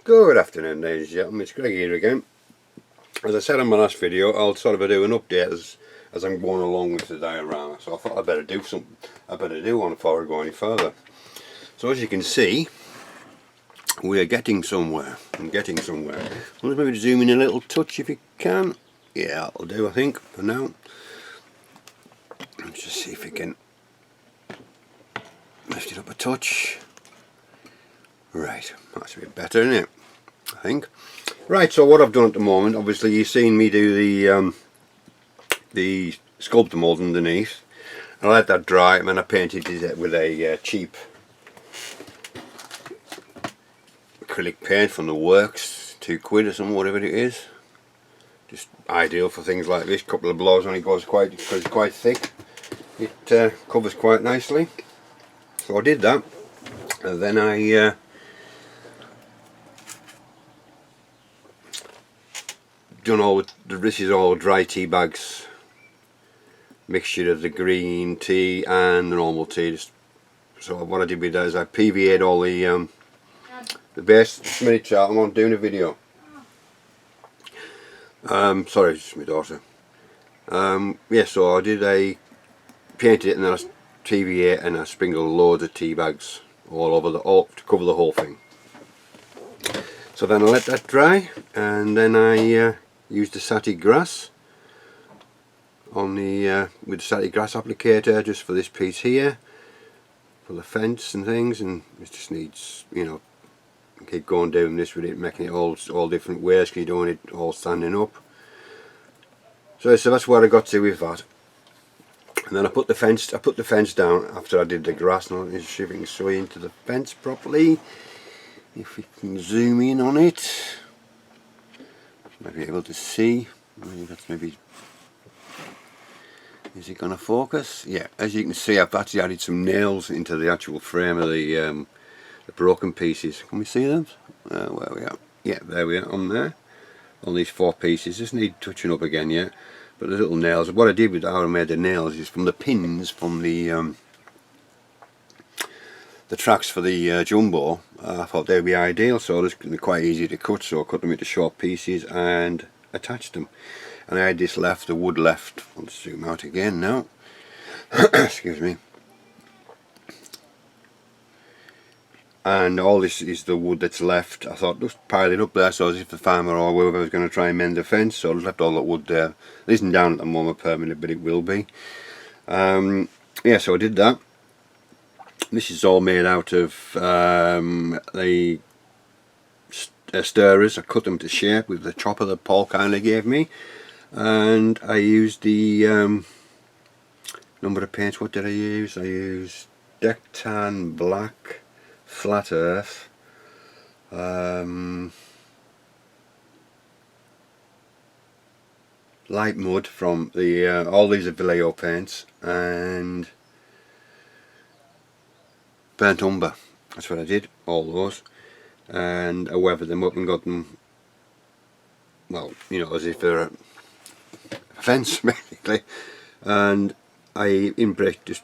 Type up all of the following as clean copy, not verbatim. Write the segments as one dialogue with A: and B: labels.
A: Good afternoon, ladies and gentlemen, it's Greg here again. As I said in my last video, I'll sort of do an update as I'm going along with the diorama. So I thought I'd better do something. I better do one before I go any further. So as you can see, we are getting somewhere. I'm getting somewhere. Let's maybe zoom in a little touch if you can. Yeah, that'll do, I think, for now. Let's just see if we can lift it up a touch. Right, that's a bit better, isn't it? I think. Right, so what I've done at the moment, obviously you've seen me do the sculptor mould underneath. I let that dry and then I painted it with a cheap acrylic paint from the works, £2 or something, whatever it is. Just ideal for things like this. Couple of blows on it goes quite, because it's quite thick. It covers quite nicely. So I did that, and then I done all this is all dry tea bags, mixture of the green tea and the normal tea. So what I did with that is I PVA'd all the base. Just a minute, chat, I'm doing a video. Sorry, it's my daughter. Yeah, so I did painted it and then I PVA and I sprinkled loads of tea bags all over to cover the whole thing. So then I let that dry, and then I used the Sati grass on the with the Sati grass applicator just for this piece here, for the fence and things, and it just needs, you know, keep going doing this with it, making it all different ways, keep doing it all standing up. So that's where I got to with that. And then I put the fence down after I did the grass. Now let's see if we can show you into the fence properly. If we can zoom in on it, might be able to see. Maybe is it going to focus? Yeah, as you can see, I've actually added some nails into the actual frame of the broken pieces. Can we see them? Where we are? Yeah, there we are, on there. On these 4 pieces, just need touching up again, yeah. But the little nails. What I did with how I made the nails is from the pins from the tracks for the jumbo. I thought they'd be ideal, so they're quite easy to cut. So I cut them into short pieces and attached them. And I had this left, the wood left. I'll zoom out again now. Excuse me. And all this is the wood that's left. I thought just pile it up there so as if the farmer or whoever was going to try and mend the fence, so I left all that wood there. It isn't down at the moment permanently, but it will be. Yeah, so I did that. This is all made out of the stirrers. I cut them to shape with the chopper that Paul kindly gave me, and I used the number of paints. What did I use? I used Deck Tan Black, Flat Earth, Light Mud from the all these are Vallejo paints, and Burnt Umber. That's what I did, all those, and I weathered them up and got them, well, you know, as if they're a fence basically. And I just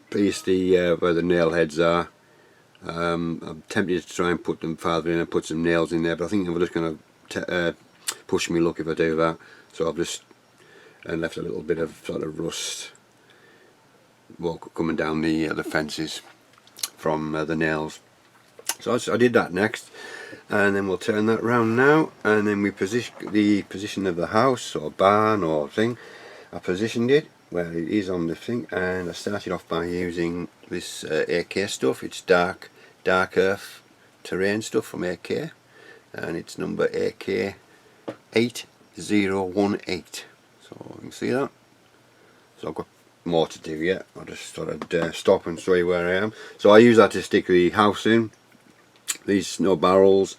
A: placed the where the nail heads are. I'm tempted to try and put them farther in and put some nails in there, but I think I'm just going to push me luck if I do that. So I've just left a little bit of sort of rust coming down the fences from the nails. So I did that next, and then we'll turn that round now, and then we position of the house or barn or thing. I positioned it where it is on the thing, and I started off by using this AK stuff. It's dark earth terrain stuff from AK, and it's number AK 8018. So you can see that. So I've got more to do yet. I'll just sort of stop and show you where I am. So I use that to stick the house in. These snow barrels,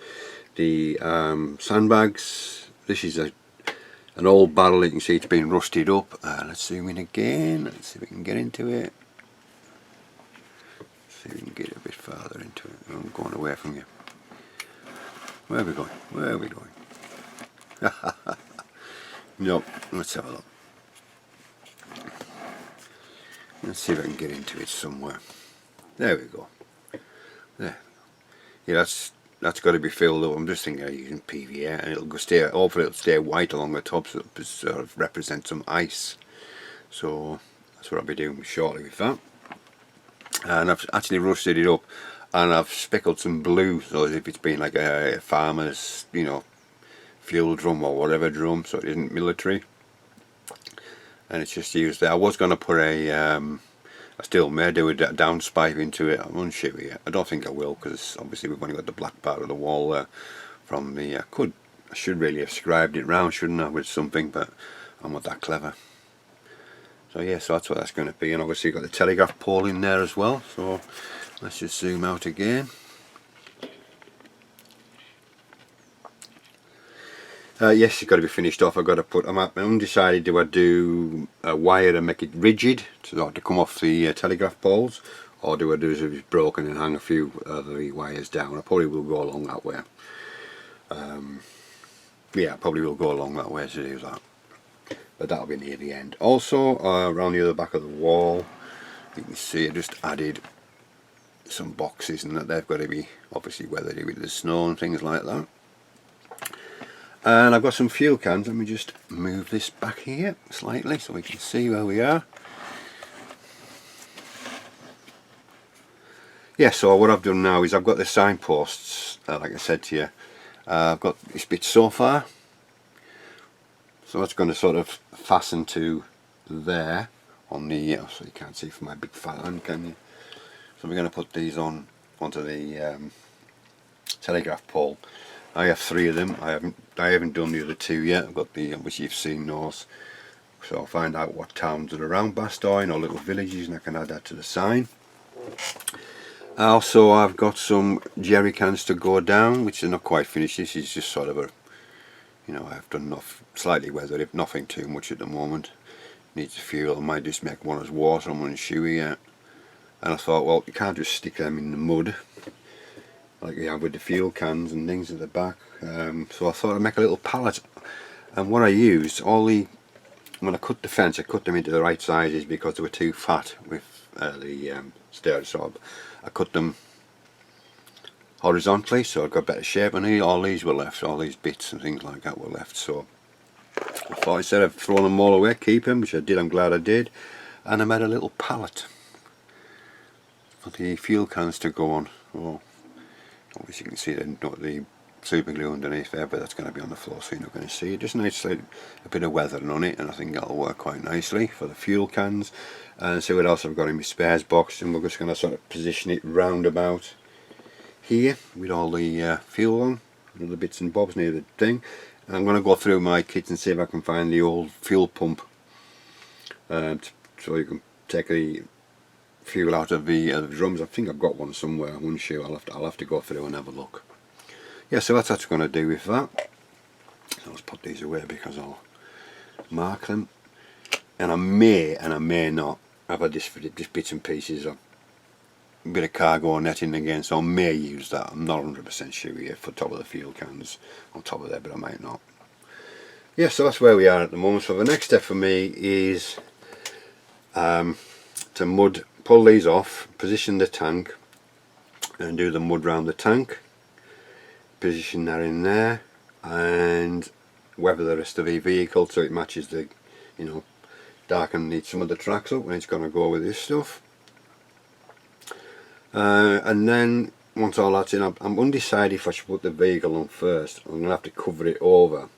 A: the sandbags. This is an old barrel. You can see it's been rusted up. Let's zoom in again. Let's see if we can get into it. See if we can get a bit further into it. I'm going away from you. Where are we going? Where are we going? No, let's have a look. Let's see if I can get into it somewhere. There we go. There. Yeah, that's got to be filled up. I'm just thinking of using PVA, and it'll go stay. Hopefully, it'll stay white along the top, so it sort of represents some ice. So that's what I'll be doing shortly with that. And I've actually rusted it up, and I've speckled some blue, so as if it's been like a farmer's, you know, fuel drum or whatever drum, so it isn't military. And it's just used there. I was going to put I still may do a downspipe into it. I'm unsure yet. I don't think I will, because obviously we've only got the black part of the wall there from the. I should really have scribed it round, shouldn't I, with something, but I'm not that clever. So yeah, so that's what that's going to be, and obviously you've got the telegraph pole in there as well. So let's just zoom out again. Yes, it's got to be finished off. I've got to put. I'm undecided. Do I do a wire and make it rigid to come off the telegraph poles, or do I do as if it's broken and hang a few other wires down? I probably will go along that way. Yeah, I probably will go along that way to do that. But that'll be near the end. Also, around the other back of the wall, you can see I just added some boxes, and that they've got to be obviously weathered with the snow and things like that. And I've got some fuel cans. Let me just move this back here slightly so we can see where we are. Yeah, so what I've done now is I've got the signposts, like I said to you. I've got this bit so far. So that's going to sort of fasten to there on the, so you can't see from my big fat hand, can you? So we're going to put these onto the telegraph pole. I have 3 of them. I haven't done the other 2 yet. I've got the, which you've seen those. So I'll find out what towns are around Bastogne or little villages, and I can add that to the sign. Also, I've got some jerry cans to go down, which are not quite finished. This is just sort of a, you know, I've done enough, slightly weathered, if nothing too much at the moment. Needs a fuel. I might just make one as water. I'm unsure yet. And I thought, well, you can't just stick them in the mud like we have with the fuel cans and things at the back. So I thought I'd make a little pallet. And what I used, when I cut the fence, I cut them into the right sizes because they were too fat with the stairs. So I cut them horizontally, so I got better shape, and all these were left, all these bits and things like that were left. So I thought instead of throwing them all away, keep them, which I did. I'm glad I did. And I made a little pallet for the fuel cans to go on. Oh, obviously you can see the super glue underneath there, but that's going to be on the floor, so you're not going to see it. Just nice, like a bit of weathering on it, and I think that'll work quite nicely for the fuel cans. And see what else I've got in my spares box, and we're just going to sort of position it round about here with all the fuel on, all the bits and bobs near the thing. And I'm going to go through my kit and see if I can find the old fuel pump, so you can take the fuel out of the drums. I think I've got one somewhere. I'm unsure. I'll have to go through and have a look. Yeah, so that's what I'm going to do with that. So let's put these away because I'll mark them. And I may not. I've had just bits and pieces of a bit of cargo netting again, so I may use that. I'm not 100% sure yet for top of the fuel cans on top of there, but I might not. Yeah, so that's where we are at the moment. So the next step for me is to pull these off, position the tank, and do the mud round the tank. Position that in there, and weather the rest of the vehicle so it matches the, you know, darken some of the tracks up when it's going to go with this stuff. And then once all that's in, I'm undecided if I should put the vehicle on first. I'm going to have to cover it over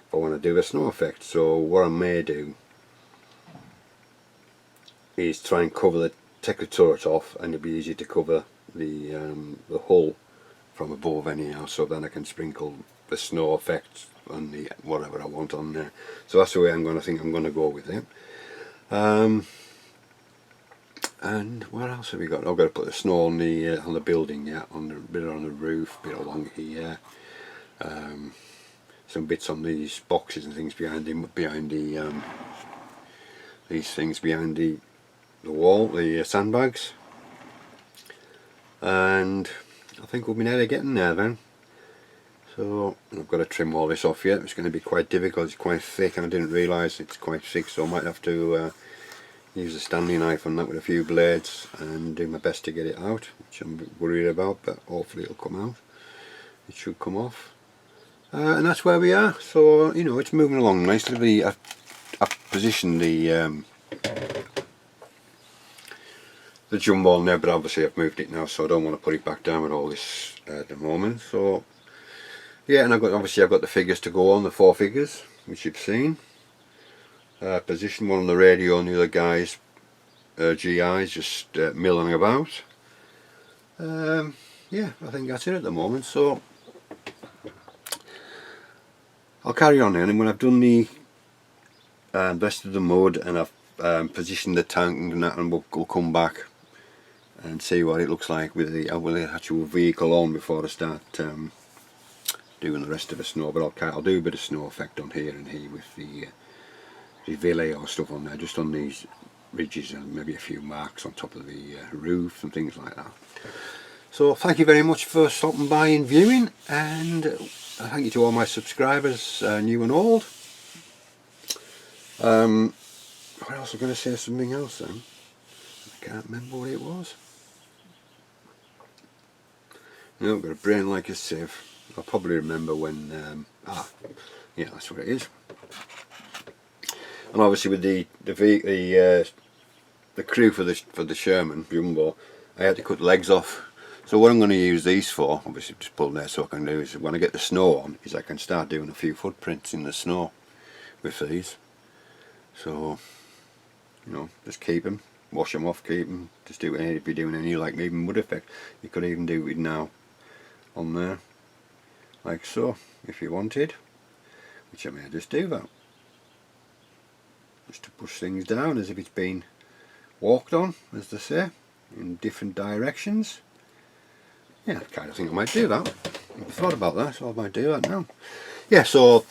A: if I want to do a snow effect. So what I may do is try and take the turret off, and it'll be easy to cover the hull from above anyhow, so then I can sprinkle the snow effect on the whatever I want on there. So that's the way I'm going to go with it. And what else have we got? I've got to put the snow on the building, yeah, on the bit on the roof, bit along here. Some bits on these boxes and things behind these things behind the wall, the sandbags. And I think we'll be nearly getting there then. So I've got to trim all this off yet. It's going to be quite difficult. It's quite thick, and I didn't realise it's quite thick, so I might have to use a Stanley knife on that with a few blades and do my best to get it out, which I'm worried about, but hopefully it'll come out. it should come off. And that's where we are. So you know, it's moving along nicely. I've positioned the jumbo on there, but obviously I've moved it now, so I don't want to put it back down with all this at the moment. So yeah, and I've got the figures to go on, the 4 figures which you've seen. Position one on the radio and the other guy's GI's just milling about. Yeah, I think that's it at the moment. So I'll carry on then, and when I've done the rest of the mud and I've positioned the tank and that, and we'll come back and see what it looks like with the actual vehicle on before I start doing the rest of the snow. But I'll do a bit of snow effect on here and here with the Ville or stuff on there, just on these ridges, and maybe a few marks on top of the roof and things like that. So thank you very much for stopping by and viewing, and thank you to all my subscribers, new and old. What else? I'm going to say something else then. I can't remember what it was. No, I've got a brain like a sieve. I'll probably remember when. Yeah, that's what it is. And obviously with the crew for the Sherman Jumbo, I had to cut legs off. So what I'm going to use these for, obviously just pull there so I can do, is when I get the snow on, is I can start doing a few footprints in the snow with these. So, you know, just keep them, wash them off, keep them, just do it. If you're doing any like even mud effect, you could even do it now on there, like so, if you wanted, which I may just do that. Just to push things down as if it's been walked on, as they say, in different directions. Yeah, I kind of think I might do that. I thought about that, so I might do that now. Yeah, so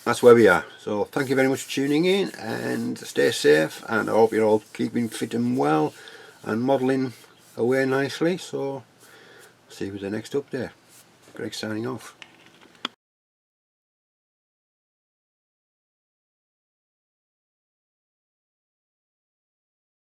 A: that's where we are. So thank you very much for tuning in, and stay safe, and I hope you're all keeping fit and well and modelling away nicely. So see you with the next update. Greg signing off.